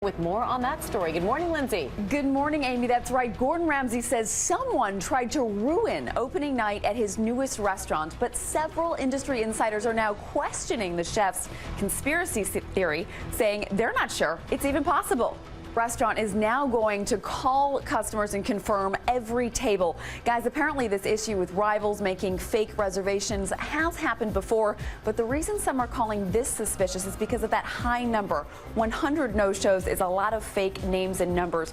With more on that story. Good morning, Lindsay. Good morning, Amy. That's right. Gordon Ramsay says someone tried to ruin opening night at his newest restaurant, but several industry insiders are now questioning the chef's conspiracy theory, saying they're not sure it's even possible. Restaurant is now going to call customers and confirm every table. Guys, apparently this issue with rivals making fake reservations has happened before, but the reason some are calling this suspicious is because of that high number. 100 no-shows is a lot of fake names and numbers.